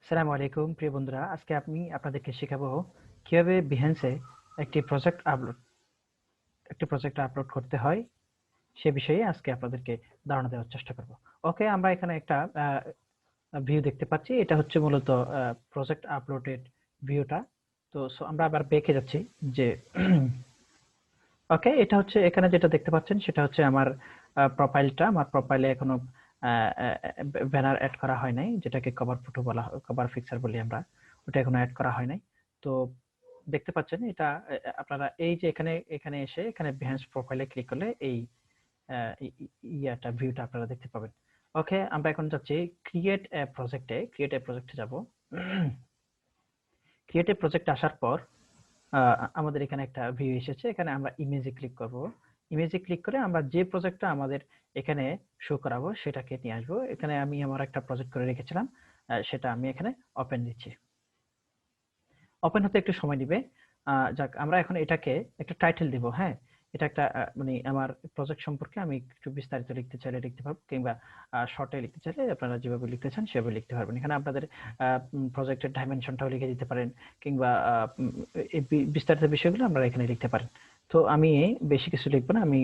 আসসালামু আলাইকুম প্রিয় বন্ধুরা, আজকে আমি আপনাদেরকে শেখাবো কিভাবে বিহেন্সে একটি প্রজেক্ট আপলোড করতে হয় সে বিষয়ে আজকে আপনাদেরকে ধারণা দেওয়ার চেষ্টা করব। ওকে, আমরা এখানে একটা ভিউ দেখতে পাচ্ছি। এটা হচ্ছে মূলত প্রজেক্ট আপলোডের ভিউটা। তো আমরা আবার ব্যাকে যাচ্ছি যে ওকে, এটা হচ্ছে এখানে যেটা দেখতে পাচ্ছেন সেটা হচ্ছে আমার প্রোফাইলটা। আমার প্রোফাইলে এখনো ব্যানার অ্যাড করা হয় নাই, যেটাকে কভার ফটো বলা হয়, কভার পিকচার বলি আমরা। ওটা এখনো অ্যাড করা হয় নাই। তো দেখতে পাচ্ছেন এটা, আপনারা এই যে এখানে এখানে এসে এখানে Behance প্রোফাইলে ক্লিক করলে এই ইয়াটা ভিউটা আপনারা দেখতে পাবেন। ওকে, আমরা এখন যাচ্ছি ক্রিয়েট এ প্রজেক্টে যাব। ক্রিয়েট এ প্রজেক্টে আসার পর আমাদের এখানে একটা ভিউ এসেছে। এখানে আমরা ইমেজে ক্লিক করব। ইমেজে ক্লিক করে আমরা যে প্রজেক্টটা আমাদের এখানে শো করাবো সেটাকে নিয়ে আসবো। এখানে আমি আমার একটা প্রজেক্ট করে রেখেছিলাম, সেটা আমি এখানে ওপেন দিচ্ছি। ওপেন হতে একটু সময় নিবে। যাক, আমরা এখন এটাকে একটা টাইটেল দিব। হ্যাঁ, এটা একটা মানে আমার প্রজেক্ট সম্পর্কে আমি একটু বিস্তারিত লিখতে চাইলে লিখতে পারবো, কিংবা শর্টে লিখতে চাইলে আপনারা যেভাবে লিখতে চান সেভাবে লিখতে পারবেন। এখানে আপনাদের প্রজেক্টের ডাইমেনশনটাও লিখে দিতে পারেন, কিংবা এই বিস্তারিত বিষয়গুলো আপনারা এখানে লিখতে পারেন। তো আমি বেশি কিছু লিখবো না। আমি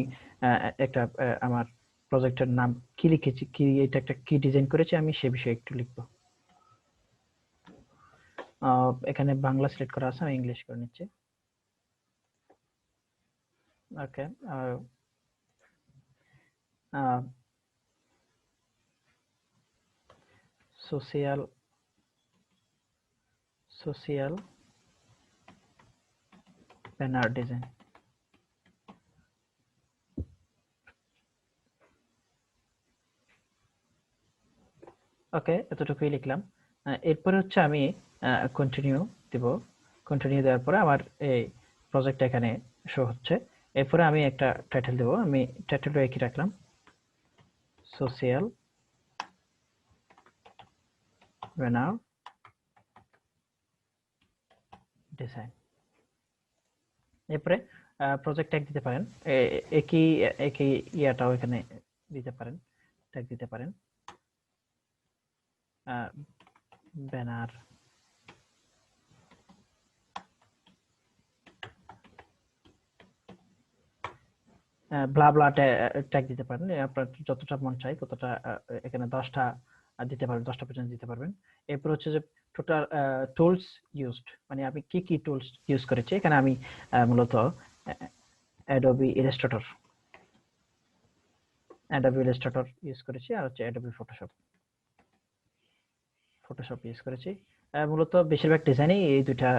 একটা আমার প্রজেক্টের নাম কি লিখেছি, কি এটা একটা কি ডিজাইন করেছি আমি সে বিষয়ে একটু লিখবো। এখানে বাংলা সিলেক্ট করা আছে, আমি ইংলিশ করে নিচ্ছি। ওকে, সোশিয়াল সোশিয়াল ব্যানার ডিজাইন। ওকে, এতটুকুই লিখলাম। এরপরে হচ্ছে আমি কন্টিনিউ দিব। কন্টিনিউ দেওয়ার পরে আমার এই প্রজেক্ট এখানে শো হচ্ছে। এরপরে আমি একটা টাইটেল দেবো। আমি টাইটেলটা একই রাখলাম, সোশিয়াল ব্যানার ডিজাইন। এরপরে প্রজেক্ট ট্যাগ দিতে পারেন। একই একই ইয়াটাও এখানে দিতে পারেন, ট্যাগ দিতে পারেন। ব্যানার ব্লা ব্লা ট্যাগ দিতে পারেন। আপনার যতটা মন চায় ততটা, এখানে 10টা দিতে পারবেন, 10টা পর্যন্ত দিতে পারবেন। এরপর হচ্ছে যে টোটাল টুলস ইউজড, মানে আমি কি কি টুলস ইউজ করেছি। এখানে আমি মূলত অ্যাডোবি ইলাস্ট্রেটর ইউজ করেছি, আর হচ্ছে অ্যাডোবি ফটোশপ ইউজ করেছি। মূলত বেশিরভাগ ডিজাইনই এই দুইটা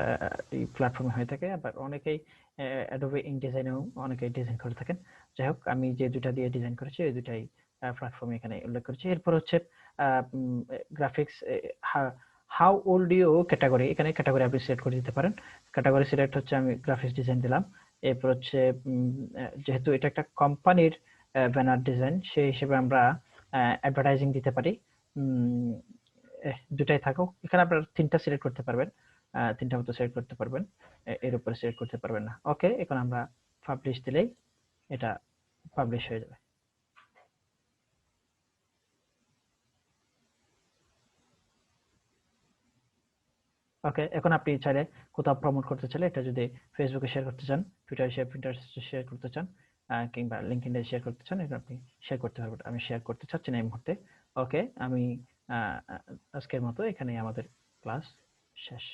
এই প্ল্যাটফর্মে হয়ে থাকে, আবার অনেকেই অ্যাডোবি ইনডিজাইনেও অনেকেই ডিজাইন করে থাকেন। যাই হোক, আমি যে দুইটা দিয়ে ডিজাইন করেছি এই দুইটাই প্ল্যাটফর্মে এখানে উল্লেখ করেছি। এরপর হচ্ছে graphics, how old you category, এখানে ক্যাটাগরি আপনি সিলেক্ট করে দিতে পারেন। ক্যাটাগরি সিলেক্ট হচ্ছে আমি গ্রাফিক্স ডিজাইন দিলাম। এরপর হচ্ছে যেহেতু এটা একটা কোম্পানির ব্যানার ডিজাইন, সেই হিসেবে আমরা অ্যাডভার্টাইজিং দিতে পারি। দুটাই থাকুক। এখানে আপনারা 3টা সিলেক্ট করতে পারবেন, 3টা মতো সিলেক্ট করতে পারবেন, এর উপরে সিলেক্ট করতে পারবেন না। ওকে, এখন আমরা পাবলিশ দিলেই এটা পাবলিশ হয়ে যাবে। ওকে, এখন আপনি চাইলে কোথাও প্রমোট করতে চাইলে, এটা যদি ফেসবুকে শেয়ার করতে চান, টুইটারে শেয়ার, পিন্টারেস্টে শেয়ার করতে চান, কিংবা লিঙ্কডইনে শেয়ার করতে চান, এটা আপনি শেয়ার করতে পারবেন। আমি শেয়ার করতে চাচ্ছি না এই মুহূর্তে। ওকে, আমি আজকের মতো এখানেই আমাদের ক্লাস শেষ।